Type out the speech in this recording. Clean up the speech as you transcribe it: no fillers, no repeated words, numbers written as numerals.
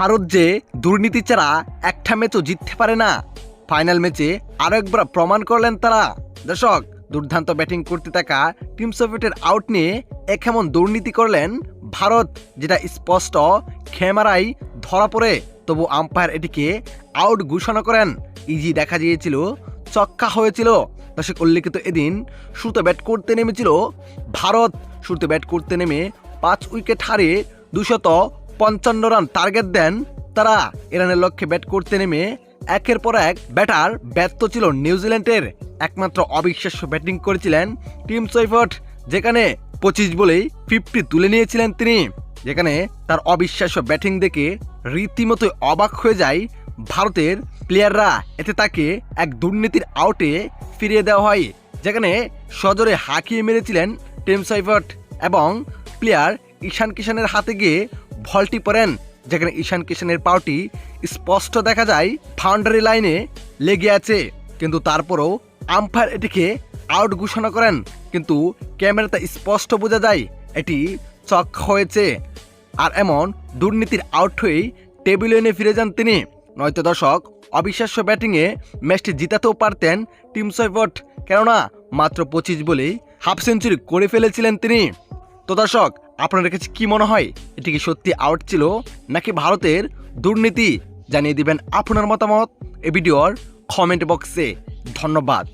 ভারত যে দুর্নীতি ছাড়া একটা ম্যাচও জিততে পারে না, ফাইনাল ম্যাচে আরো একবার প্রমাণ করলেন তারা। দর্শক, দুর্দান্ত ব্যাটিং করতে থাকা টিম সৌভিয়েটের আউট নিয়ে এমন দুর্নীতি করলেন ভারত, যেটা স্পষ্ট ক্যামেরায় ধরা পড়ে। তবু আম্পায়ার এটিকে আউট ঘোষণা করেন। ইজি দেখা গিয়েছিল, চক্কা হয়েছিল। দর্শক, উল্লেখিত এদিন শুরুতে ব্যাট করতে নেমেছিল ভারত। শুরুতে ব্যাট করতে নেমে 5 উইকেট হারিয়ে 255 রান টার্গেট দেন তারা। ইরানের লক্ষ্যে ব্যাট করতে নেমে একের পর এক ব্যাটার ব্যর্থ ছিল নিউজিল্যান্ডের। একমাত্র অবিশ্বাস্য ব্যাটিং করেছিলেন টিম সৌভিয়েট, যেখানে 25 বলেই 50 তুলে নিয়েছিলেন তিনি। যেখানে তার অবিশ্বাস্য ব্যাটিং দেখে রীতিমতো অবাক হয়ে যায় ভারতের প্লেয়াররা। এতে তাকে এক দুর্নীতির আউটে ফিরিয়ে দেওয়া হয়, যেখানে সজোরে হাঁকিয়ে মেরেছিলেন টিম সৌভিয়েট এবং প্লেয়ার ঈশান কিষানের হাতে গিয়ে বলটি পড়েন। যেখানে ঈশান কিষানের পাউটি স্পষ্ট দেখা যায় বাউন্ডারি লাইনে লেগে আছে, কিন্তু তারপরও আম্পায়ার এটিকে আউট ঘোষণা করেন। কিন্তু ক্যামেরাতে স্পষ্ট বোঝা যায় এটি চক হয়েছে। আর এমন দুর্নীতির আউট হয়েই টেবিলে এনে ফিরে যান তিনি। নয়তো দর্শক, অবিশ্বাস্য ব্যাটিংয়ে ম্যাচটি জিতাতেও পারতেন টিম সৌভিয়েট, কেননা মাত্র 25 বলেই হাফ সেঞ্চুরি করে ফেলেছিলেন তিনি। তো দর্শক, আপনাদের কাছে কি মনে হয়, এটি কি সত্যি আউট ছিল নাকি ভারতের দুর্নীতি? জানিয়ে দিবেন আপনার মতামত এই ভিডিওর কমেন্ট বক্সে। ধন্যবাদ।